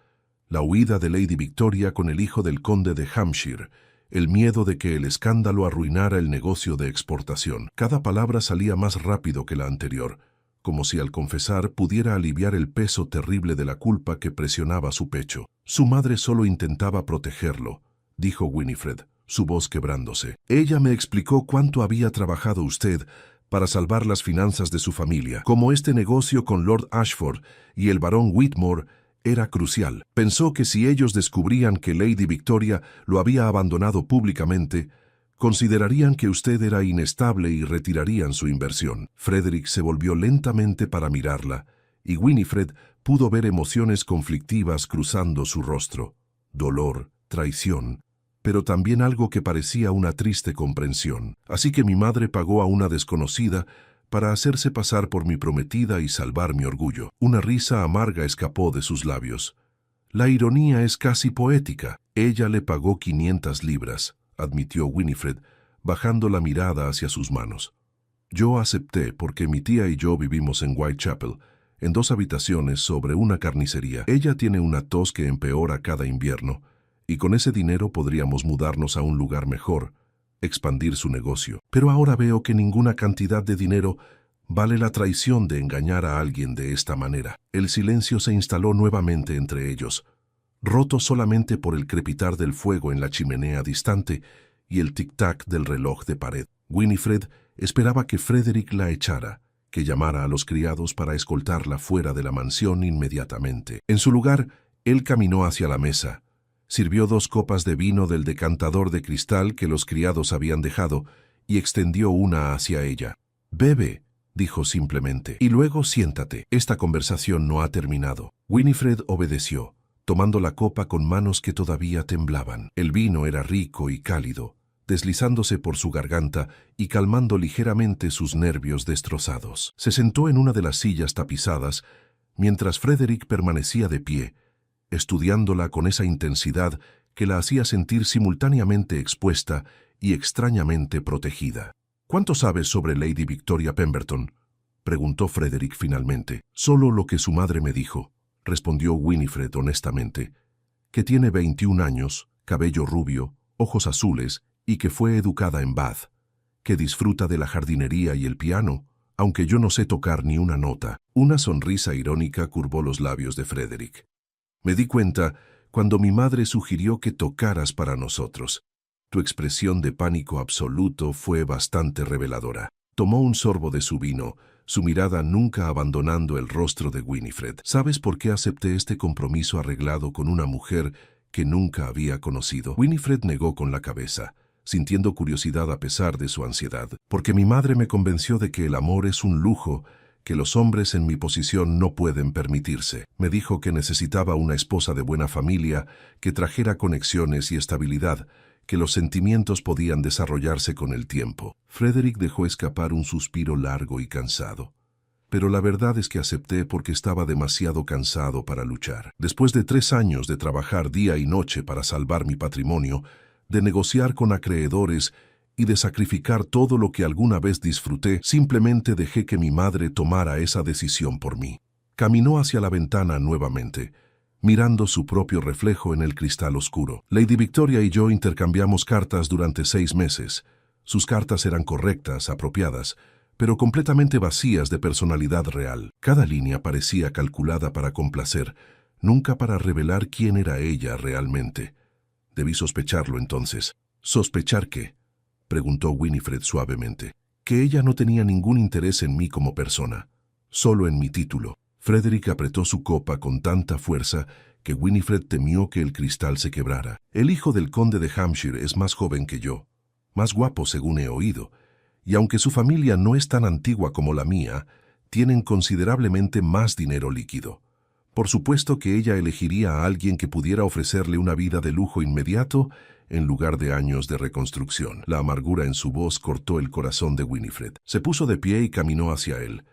la huida de Lady Victoria con el hijo del conde de Hampshire, el miedo de que el escándalo arruinara el negocio de exportación. Cada palabra salía más rápido que la anterior, como si al confesar pudiera aliviar el peso terrible de la culpa que presionaba su pecho. «Su madre solo intentaba protegerlo», dijo Winifred, su voz quebrándose. «Ella me explicó cuánto había trabajado usted para salvar las finanzas de su familia, cómo este negocio con Lord Ashford y el barón Whitmore era crucial. Pensó que si ellos descubrían que Lady Victoria lo había abandonado públicamente, considerarían que usted era inestable y retirarían su inversión». Frederick se volvió lentamente para mirarla, y Winifred pudo ver emociones conflictivas cruzando su rostro. Dolor, traición, pero también algo que parecía una triste comprensión. «Así que mi madre pagó a una desconocida para hacerse pasar por mi prometida y salvar mi orgullo». Una risa amarga escapó de sus labios. «La ironía es casi poética. Ella le pagó 500 libras», admitió Winifred, bajando la mirada hacia sus manos. «Yo acepté porque mi tía y yo vivimos en Whitechapel, en 2 habitaciones sobre una carnicería. Ella tiene una tos que empeora cada invierno, y con ese dinero podríamos mudarnos a un lugar mejor, expandir su negocio. Pero ahora veo que ninguna cantidad de dinero vale la traición de engañar a alguien de esta manera». El silencio se instaló nuevamente entre ellos, roto solamente por el crepitar del fuego en la chimenea distante y el tic-tac del reloj de pared. Winifred esperaba que Frederick la echara, que llamara a los criados para escoltarla fuera de la mansión inmediatamente. En su lugar, él caminó hacia la mesa, sirvió 2 copas de vino del decantador de cristal que los criados habían dejado y extendió una hacia ella. «Bebe», dijo simplemente, «y luego siéntate. Esta conversación no ha terminado». Winifred obedeció, tomando la copa con manos que todavía temblaban. El vino era rico y cálido, deslizándose por su garganta y calmando ligeramente sus nervios destrozados. Se sentó en una de las sillas tapizadas, mientras Frederick permanecía de pie, estudiándola con esa intensidad que la hacía sentir simultáneamente expuesta y extrañamente protegida. «¿Cuánto sabes sobre Lady Victoria Pemberton?», preguntó Frederick finalmente. «Solo lo que su madre me dijo», respondió Winifred honestamente, «que tiene 21 años, cabello rubio, ojos azules y que fue educada en Bath, que disfruta de la jardinería y el piano, aunque yo no sé tocar ni una nota». Una sonrisa irónica curvó los labios de Frederick. «Me di cuenta cuando mi madre sugirió que tocaras para nosotros. Tu expresión de pánico absoluto fue bastante reveladora». Tomó un sorbo de su vino, su mirada nunca abandonando el rostro de Winifred. «¿Sabes por qué acepté este compromiso arreglado con una mujer que nunca había conocido?» Winifred negó con la cabeza, sintiendo curiosidad a pesar de su ansiedad. «Porque mi madre me convenció de que el amor es un lujo que los hombres en mi posición no pueden permitirse. Me dijo que necesitaba una esposa de buena familia, que trajera conexiones y estabilidad, que los sentimientos podían desarrollarse con el tiempo». Frederick dejó escapar un suspiro largo y cansado. «Pero la verdad es que acepté porque estaba demasiado cansado para luchar. Después de 3 años de trabajar día y noche para salvar mi patrimonio, de negociar con acreedores y de sacrificar todo lo que alguna vez disfruté, simplemente dejé que mi madre tomara esa decisión por mí». Caminó hacia la ventana nuevamente, mirando su propio reflejo en el cristal oscuro. «Lady Victoria y yo intercambiamos cartas durante 6 meses. Sus cartas eran correctas, apropiadas, pero completamente vacías de personalidad real. Cada línea parecía calculada para complacer, nunca para revelar quién era ella realmente. Debí sospecharlo entonces». «¿Sospechar qué?», preguntó Winifred suavemente. «Que ella no tenía ningún interés en mí como persona, solo en mi título». Frederick apretó su copa con tanta fuerza que Winifred temió que el cristal se quebrara. El hijo del conde de Hampshire es más joven que yo, más guapo según he oído, y aunque su familia no es tan antigua como la mía, tienen considerablemente más dinero líquido. Por supuesto que ella elegiría a alguien que pudiera ofrecerle una vida de lujo inmediato en lugar de años de reconstrucción. La amargura en su voz cortó el corazón de Winifred. Se puso de pie y caminó hacia él,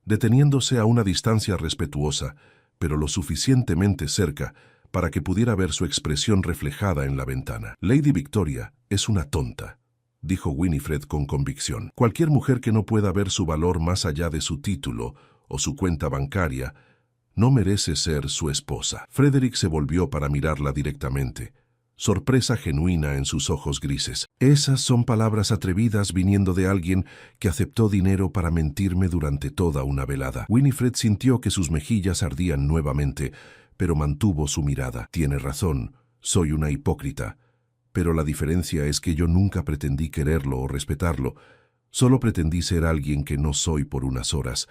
deteniéndose a una distancia respetuosa, pero lo suficientemente cerca para que pudiera ver su expresión reflejada en la ventana. Lady Victoria es una tonta, dijo Winifred con convicción. Cualquier mujer que no pueda ver su valor más allá de su título o su cuenta bancaria no merece ser su esposa. Frederick se volvió para mirarla directamente, sorpresa genuina en sus ojos grises. Esas son palabras atrevidas viniendo de alguien que aceptó dinero para mentirme durante toda una velada. Winifred sintió que sus mejillas ardían nuevamente, pero mantuvo su mirada. Tiene razón, soy una hipócrita. Pero la diferencia es que yo nunca pretendí quererlo o respetarlo. Solo pretendí ser alguien que no soy por unas horas.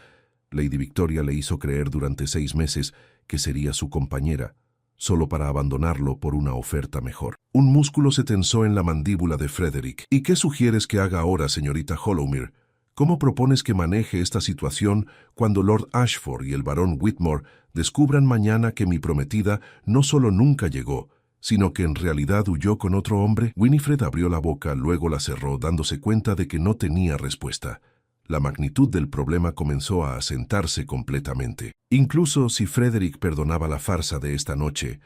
Lady Victoria le hizo creer durante 6 meses que sería su compañera, solo para abandonarlo por una oferta mejor. Un músculo se tensó en la mandíbula de Frederick. ¿Y qué sugieres que haga ahora, señorita Hollowmere? ¿Cómo propones que maneje esta situación cuando Lord Ashford y el barón Whitmore descubran mañana que mi prometida no solo nunca llegó, sino que en realidad huyó con otro hombre? Winifred abrió la boca, luego la cerró, dándose cuenta de que no tenía respuesta. La magnitud del problema comenzó a asentarse completamente. Incluso si Frederick perdonaba la farsa de esta noche,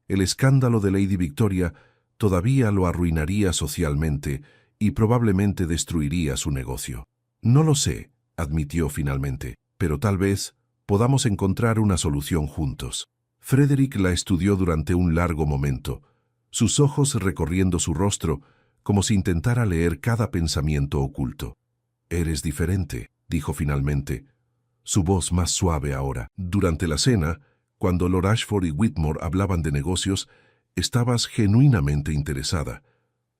el escándalo de Lady Victoria todavía lo arruinaría socialmente y probablemente destruiría su negocio. No lo sé, admitió finalmente, pero tal vez podamos encontrar una solución juntos. Frederick la estudió durante un largo momento, sus ojos recorriendo su rostro como si intentara leer cada pensamiento oculto. «Eres diferente», dijo finalmente, su voz más suave ahora. «Durante la cena, cuando Lord Ashford y Whitmore hablaban de negocios, estabas genuinamente interesada.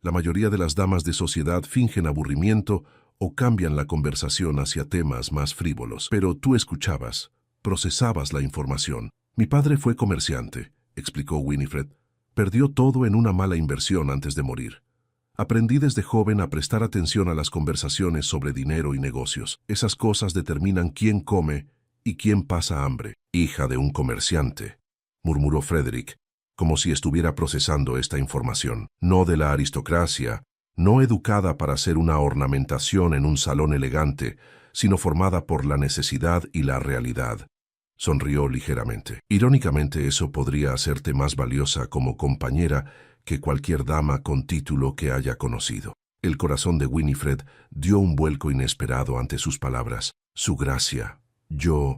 La mayoría de las damas de sociedad fingen aburrimiento o cambian la conversación hacia temas más frívolos. Pero tú escuchabas, procesabas la información. Mi padre fue comerciante», explicó Winifred. «Perdió todo en una mala inversión antes de morir. Aprendí desde joven a prestar atención a las conversaciones sobre dinero y negocios. Esas cosas determinan quién come y quién pasa hambre». «Hija de un comerciante», murmuró Frederick, como si estuviera procesando esta información. «No de la aristocracia, no educada para ser una ornamentación en un salón elegante, sino formada por la necesidad y la realidad». Sonrió ligeramente. «Irónicamente, eso podría hacerte más valiosa como compañera que cualquier dama con título que haya conocido». El corazón de Winifred dio un vuelco inesperado ante sus palabras. «Su gracia».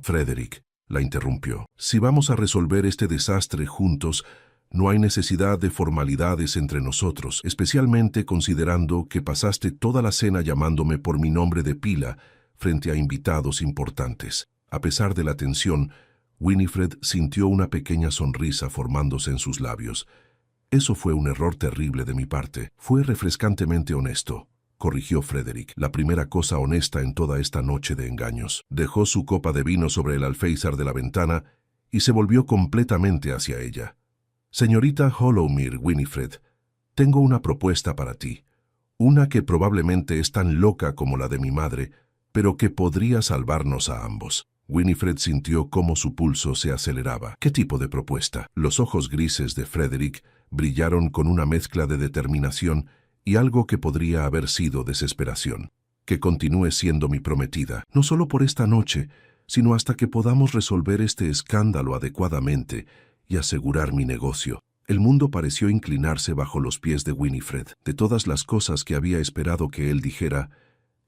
«Frederick», la interrumpió. «Si vamos a resolver este desastre juntos, no hay necesidad de formalidades entre nosotros, especialmente considerando que pasaste toda la cena llamándome por mi nombre de pila frente a invitados importantes». A pesar de la tensión, Winifred sintió una pequeña sonrisa formándose en sus labios. «Eso fue un error terrible de mi parte. Fue refrescantemente honesto», corrigió Frederick. «La primera cosa honesta en toda esta noche de engaños». Dejó su copa de vino sobre el alféizar de la ventana y se volvió completamente hacia ella. «Señorita Hollowmere, Winifred, tengo una propuesta para ti. Una que probablemente es tan loca como la de mi madre, pero que podría salvarnos a ambos». Winifred sintió cómo su pulso se aceleraba. «¿Qué tipo de propuesta?». Los ojos grises de Frederick brillaron con una mezcla de determinación y algo que podría haber sido desesperación. «Que continúe siendo mi prometida, no solo por esta noche, sino hasta que podamos resolver este escándalo adecuadamente y asegurar mi negocio». El mundo pareció inclinarse bajo los pies de Winifred. De todas las cosas que había esperado que él dijera,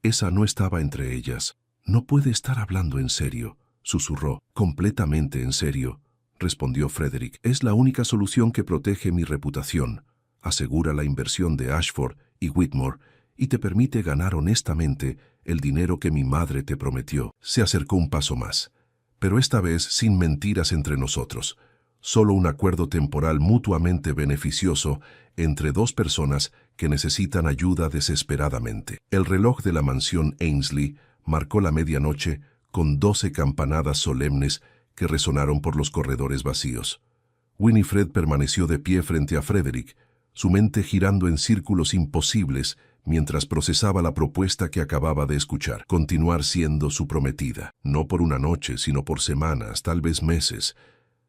esa no estaba entre ellas. «No puede estar hablando en serio», susurró. «Completamente en serio», respondió Frederick. «Es la única solución que protege mi reputación, asegura la inversión de Ashford y Whitmore y te permite ganar honestamente el dinero que mi madre te prometió». Se acercó un paso más, pero esta vez sin mentiras entre nosotros. Solo un acuerdo temporal mutuamente beneficioso entre dos personas que necesitan ayuda desesperadamente. El reloj de la mansión Ainsley marcó la medianoche con 12 campanadas solemnes que resonaron por los corredores vacíos. Winifred permaneció de pie frente a Frederick, su mente girando en círculos imposibles mientras procesaba la propuesta que acababa de escuchar. Continuar siendo su prometida, no por una noche, sino por semanas, tal vez meses.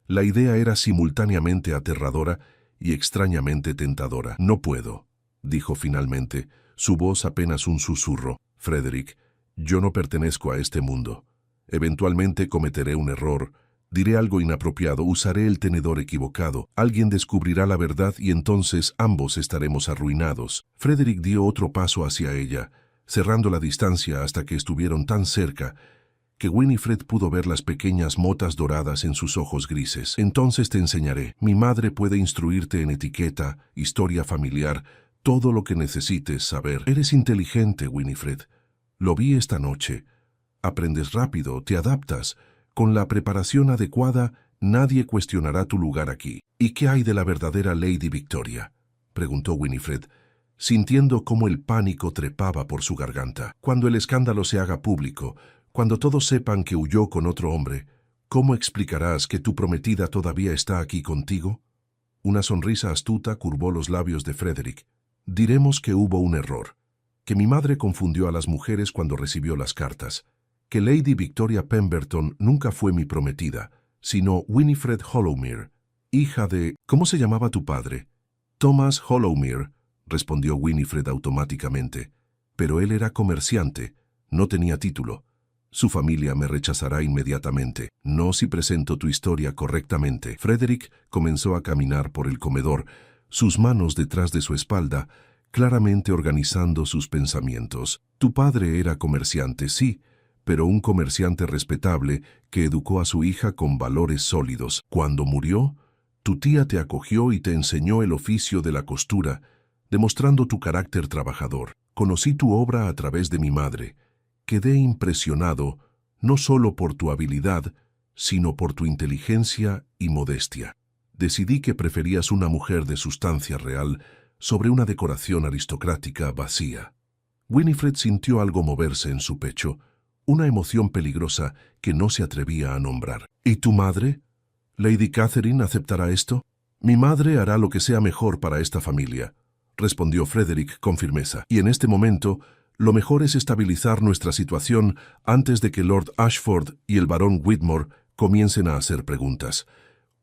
La idea era simultáneamente aterradora y extrañamente tentadora. «No puedo», dijo finalmente, su voz apenas un susurro. «Frederick, yo no pertenezco a este mundo. Eventualmente cometeré un error. Diré algo inapropiado, usaré el tenedor equivocado. Alguien descubrirá la verdad y entonces ambos estaremos arruinados». Frederick dio otro paso hacia ella, cerrando la distancia hasta que estuvieron tan cerca que Winifred pudo ver las pequeñas motas doradas en sus ojos grises. «Entonces te enseñaré. Mi madre puede instruirte en etiqueta, historia familiar, todo lo que necesites saber. Eres inteligente, Winifred. Lo vi esta noche. Aprendes rápido, te adaptas. Con la preparación adecuada, nadie cuestionará tu lugar aquí». «¿Y qué hay de la verdadera Lady Victoria?», preguntó Winifred, sintiendo cómo el pánico trepaba por su garganta. «Cuando el escándalo se haga público, cuando todos sepan que huyó con otro hombre, ¿cómo explicarás que tu prometida todavía está aquí contigo?». Una sonrisa astuta curvó los labios de Frederick. «Diremos que hubo un error, que mi madre confundió a las mujeres cuando recibió las cartas, que Lady Victoria Pemberton nunca fue mi prometida, sino Winifred Hollowmere, hija de... ¿Cómo se llamaba tu padre?». «Thomas Hollowmere», respondió Winifred automáticamente. «Pero él era comerciante, no tenía título. Su familia me rechazará inmediatamente, no si presento tu historia correctamente». Frederick comenzó a caminar por el comedor, sus manos detrás de su espalda, claramente organizando sus pensamientos. «Tu padre era comerciante, sí, pero un comerciante respetable que educó a su hija con valores sólidos. Cuando murió, tu tía te acogió y te enseñó el oficio de la costura, demostrando tu carácter trabajador. Conocí tu obra a través de mi madre. Quedé impresionado no solo por tu habilidad, sino por tu inteligencia y modestia. Decidí que preferías una mujer de sustancia real sobre una decoración aristocrática vacía». Winifred sintió algo moverse en su pecho, una emoción peligrosa que no se atrevía a nombrar. «¿Y tu madre? ¿Lady Catherine aceptará esto?». «Mi madre hará lo que sea mejor para esta familia», respondió Frederick con firmeza. «Y en este momento, lo mejor es estabilizar nuestra situación antes de que Lord Ashford y el barón Whitmore comiencen a hacer preguntas.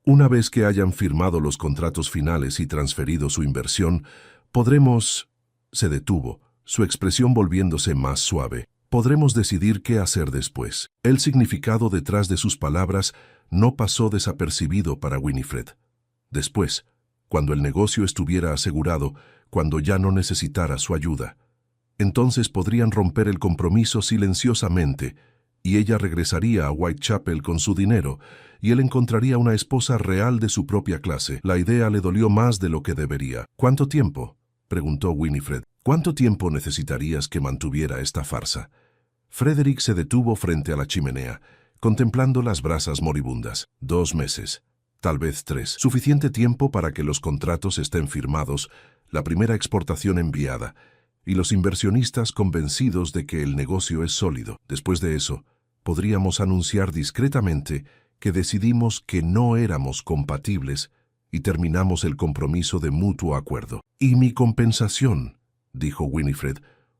Una vez que hayan firmado los contratos finales y transferido su inversión, podremos...». Se detuvo, su expresión volviéndose más suave. «Podremos decidir qué hacer después». El significado detrás de sus palabras no pasó desapercibido para Winifred. Después, cuando el negocio estuviera asegurado, cuando ya no necesitara su ayuda, entonces podrían romper el compromiso silenciosamente, y ella regresaría a Whitechapel con su dinero, y él encontraría una esposa real de su propia clase. La idea le dolió más de lo que debería. «¿Cuánto tiempo?», preguntó Winifred. «¿Cuánto tiempo necesitarías que mantuviera esta farsa?». Frederick se detuvo frente a la chimenea, contemplando las brasas moribundas. «2 meses, tal vez 3. Suficiente tiempo para que los contratos estén firmados, la primera exportación enviada, y los inversionistas convencidos de que el negocio es sólido. Después de eso, podríamos anunciar discretamente que decidimos que no éramos compatibles y terminamos el compromiso de mutuo acuerdo». «¿Y mi compensación?», dijo Winifred,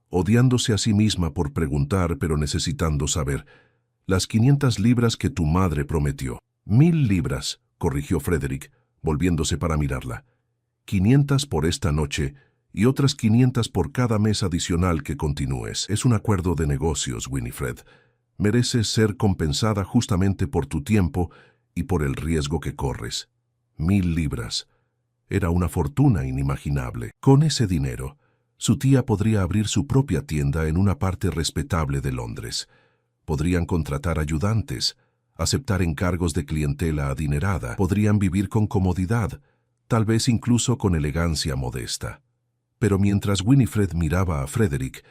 odiándose a sí misma por preguntar pero necesitando saber. «Las 500 libras que tu madre prometió». «1000 libras», corrigió Frederick, volviéndose para mirarla. «500 por esta noche y otras 500 por cada mes adicional que continúes. Es un acuerdo de negocios, Winifred. Mereces ser compensada justamente por tu tiempo y por el riesgo que corres». 1000 libras. Era una fortuna inimaginable. Con ese dinero, su tía podría abrir su propia tienda en una parte respetable de Londres. Podrían contratar ayudantes, aceptar encargos de clientela adinerada, podrían vivir con comodidad, tal vez incluso con elegancia modesta. Pero mientras Winifred miraba a Frederick,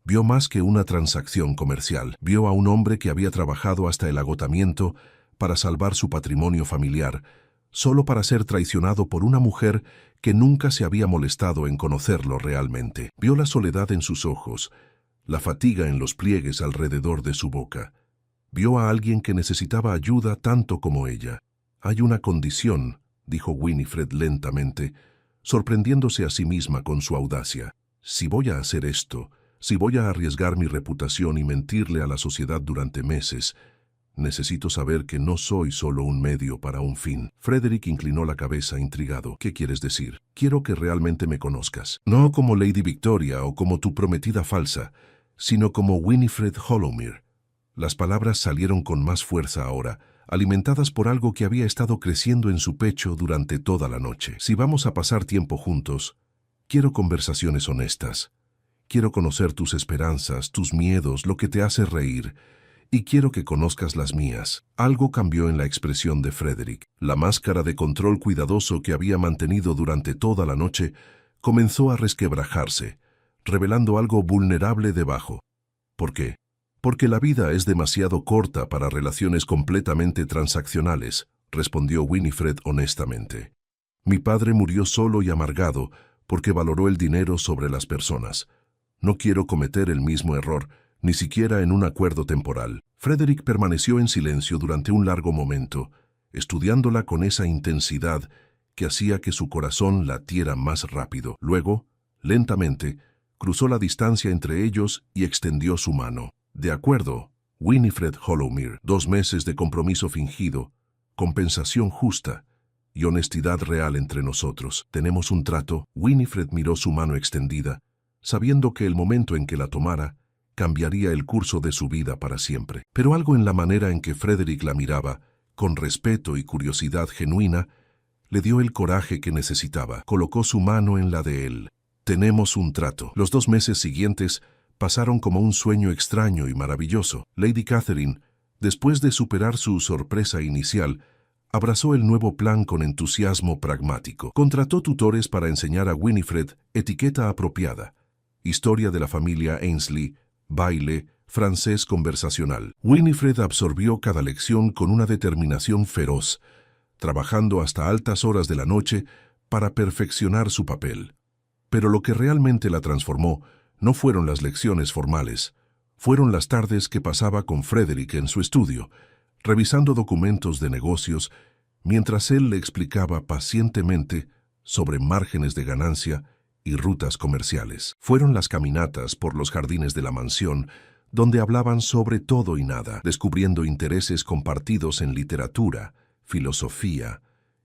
vio más que una transacción comercial. Vio a un hombre que había trabajado hasta el agotamiento para salvar su patrimonio familiar, solo para ser traicionado por una mujer que nunca se había molestado en conocerlo realmente. Vio la soledad en sus ojos, la fatiga en los pliegues alrededor de su boca. Vio a alguien que necesitaba ayuda tanto como ella. Hay una condición, dijo Winifred lentamente, sorprendiéndose a sí misma con su audacia. Si voy a hacer esto, si voy a arriesgar mi reputación y mentirle a la sociedad durante meses, necesito saber que no soy solo un medio para un fin. Frederick inclinó la cabeza intrigado. ¿Qué quieres decir? Quiero que realmente me conozcas. No como Lady Victoria o como tu prometida falsa, sino como Winifred Hollowmere. Las palabras salieron con más fuerza ahora, alimentadas por algo que había estado creciendo en su pecho durante toda la noche. Si vamos a pasar tiempo juntos, quiero conversaciones honestas. Quiero conocer tus esperanzas, tus miedos, lo que te hace reír, y quiero que conozcas las mías. Algo cambió en la expresión de Frederick. La máscara de control cuidadoso que había mantenido durante toda la noche comenzó a resquebrajarse, revelando algo vulnerable debajo. ¿Por qué? Porque la vida es demasiado corta para relaciones completamente transaccionales, respondió Winifred honestamente. Mi padre murió solo y amargado porque valoró el dinero sobre las personas. No quiero cometer el mismo error, ni siquiera en un acuerdo temporal. Frederick permaneció en silencio durante un largo momento, estudiándola con esa intensidad que hacía que su corazón latiera más rápido. Luego, lentamente, cruzó la distancia entre ellos y extendió su mano. De acuerdo, Winifred Hollowmere, 2 meses de compromiso fingido, compensación justa y honestidad real entre nosotros. ¿Tenemos un trato? Winifred miró su mano extendida, sabiendo que el momento en que la tomara cambiaría el curso de su vida para siempre. Pero algo en la manera en que Frederick la miraba, con respeto y curiosidad genuina, le dio el coraje que necesitaba. Colocó su mano en la de él. Tenemos un trato. Los 2 meses siguientes pasaron como un sueño extraño y maravilloso. Lady Catherine, después de superar su sorpresa inicial, abrazó el nuevo plan con entusiasmo pragmático. Contrató tutores para enseñar a Winifred etiqueta apropiada, historia de la familia Ainsley, baile, francés conversacional. Winifred absorbió cada lección con una determinación feroz, trabajando hasta altas horas de la noche para perfeccionar su papel. Pero lo que realmente la transformó no fueron las lecciones formales, fueron las tardes que pasaba con Frederick en su estudio, revisando documentos de negocios, mientras él le explicaba pacientemente sobre márgenes de ganancia y rutas comerciales. Fueron las caminatas por los jardines de la mansión, donde hablaban sobre todo y nada, descubriendo intereses compartidos en literatura, filosofía,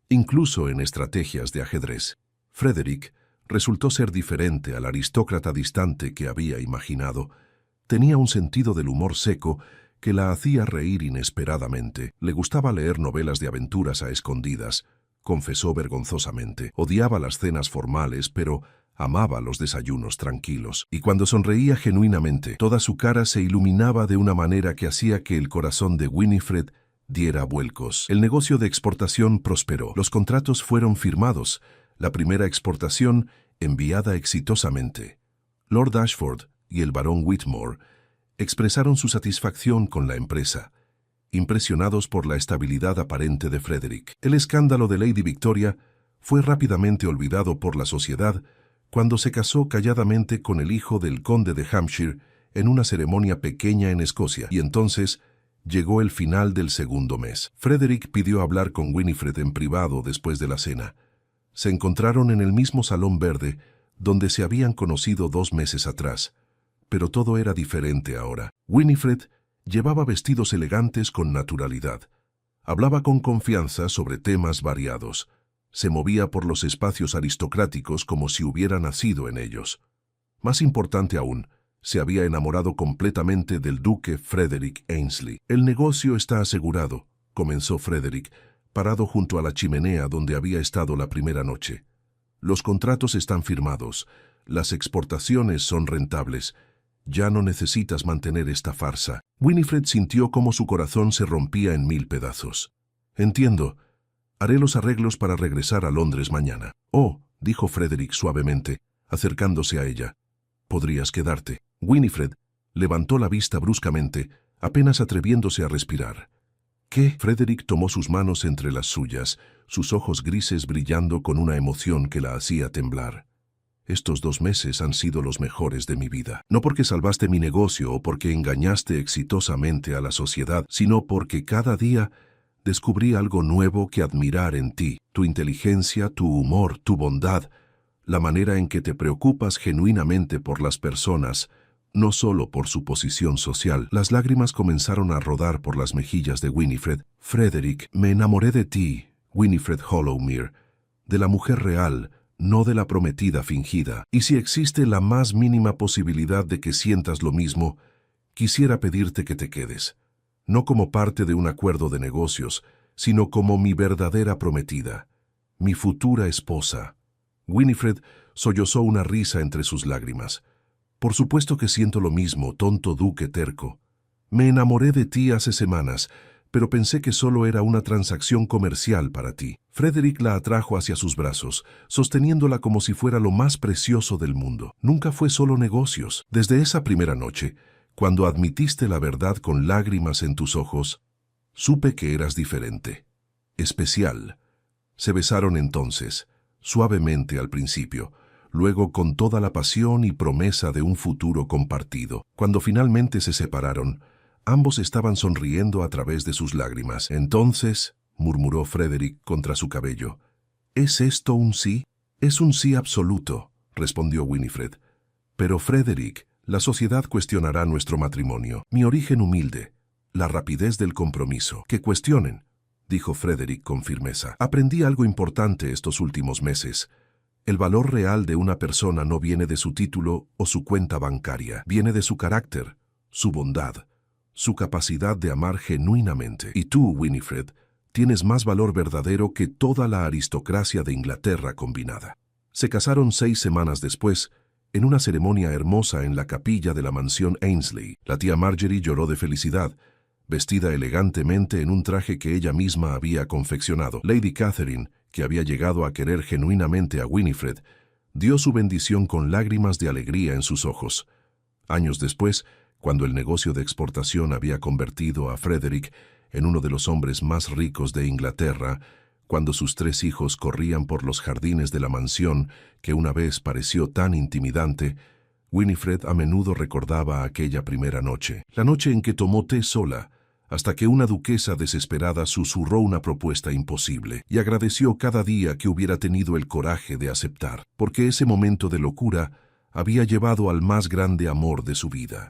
incluso en estrategias de ajedrez. Frederick resultó ser diferente al aristócrata distante que había imaginado. Tenía un sentido del humor seco que la hacía reír inesperadamente. Le gustaba leer novelas de aventuras a escondidas, confesó vergonzosamente. Odiaba las cenas formales, pero amaba los desayunos tranquilos. Y cuando sonreía genuinamente, toda su cara se iluminaba de una manera que hacía que el corazón de Winifred diera vuelcos. El negocio de exportación prosperó. Los contratos fueron firmados. La primera exportación enviada exitosamente. Lord Ashford y el barón Whitmore expresaron su satisfacción con la empresa, impresionados por la estabilidad aparente de Frederick. El escándalo de Lady Victoria fue rápidamente olvidado por la sociedad cuando se casó calladamente con el hijo del conde de Hampshire en una ceremonia pequeña en Escocia, y entonces llegó el final del segundo mes. Frederick pidió hablar con Winifred en privado después de la cena. Se encontraron en el mismo salón verde donde se habían conocido 2 meses atrás, pero todo era diferente ahora. Winifred llevaba vestidos elegantes con naturalidad. Hablaba con confianza sobre temas variados. Se movía por los espacios aristocráticos como si hubiera nacido en ellos. Más importante aún, se había enamorado completamente del duque Frederick Ainsley. El negocio está asegurado, comenzó Frederick, parado junto a la chimenea donde había estado la primera noche. Los contratos están firmados, las exportaciones son rentables. Ya no necesitas mantener esta farsa. Winifred sintió cómo su corazón se rompía en 1000 pedazos. Entiendo. Haré los arreglos para regresar a Londres mañana. Oh, dijo Frederick suavemente, acercándose a ella. Podrías quedarte. Winifred levantó la vista bruscamente, apenas atreviéndose a respirar. ¿Qué? Frederick tomó sus manos entre las suyas, sus ojos grises brillando con una emoción que la hacía temblar. Estos 2 meses han sido los mejores de mi vida. No porque salvaste mi negocio o porque engañaste exitosamente a la sociedad, sino porque cada día descubrí algo nuevo que admirar en ti. Tu inteligencia, tu humor, tu bondad, la manera en que te preocupas genuinamente por las personas, no solo por su posición social. Las lágrimas comenzaron a rodar por las mejillas de Winifred. Frederick, me enamoré de ti, Winifred Hollowmere, de la mujer real, no de la prometida fingida. Y si existe la más mínima posibilidad de que sientas lo mismo, quisiera pedirte que te quedes, no como parte de un acuerdo de negocios, sino como mi verdadera prometida, mi futura esposa. Winifred sollozó una risa entre sus lágrimas. Por supuesto que siento lo mismo, tonto duque terco. Me enamoré de ti hace semanas, pero pensé que solo era una transacción comercial para ti. Frederick la atrajo hacia sus brazos, sosteniéndola como si fuera lo más precioso del mundo. Nunca fue solo negocios. Desde esa primera noche, cuando admitiste la verdad con lágrimas en tus ojos, supe que eras diferente, especial. Se besaron entonces, suavemente al principio, luego con toda la pasión y promesa de un futuro compartido. Cuando finalmente se separaron, ambos estaban sonriendo a través de sus lágrimas. Entonces, murmuró Frederick contra su cabello, ¿es esto un sí? Es un sí absoluto, respondió Winifred. Pero Frederick, la sociedad cuestionará nuestro matrimonio, mi origen humilde, la rapidez del compromiso. Que cuestionen, dijo Frederick con firmeza. Aprendí algo importante estos últimos meses. El valor real de una persona no viene de su título o su cuenta bancaria, viene de su carácter, su bondad, su capacidad de amar genuinamente. Y tú, Winifred, tienes más valor verdadero que toda la aristocracia de Inglaterra combinada. Se casaron 6 semanas después, en una ceremonia hermosa en la capilla de la mansión Ainsley. La tía Marjorie lloró de felicidad, vestida elegantemente en un traje que ella misma había confeccionado. Lady Catherine, que había llegado a querer genuinamente a Winifred, dio su bendición con lágrimas de alegría en sus ojos. Años después, cuando el negocio de exportación había convertido a Frederick en uno de los hombres más ricos de Inglaterra, cuando sus 3 hijos corrían por los jardines de la mansión que una vez pareció tan intimidante, Winifred a menudo recordaba aquella primera noche, la noche en que tomó té sola, hasta que una duquesa desesperada susurró una propuesta imposible y agradeció cada día que hubiera tenido el coraje de aceptar, porque ese momento de locura había llevado al más grande amor de su vida.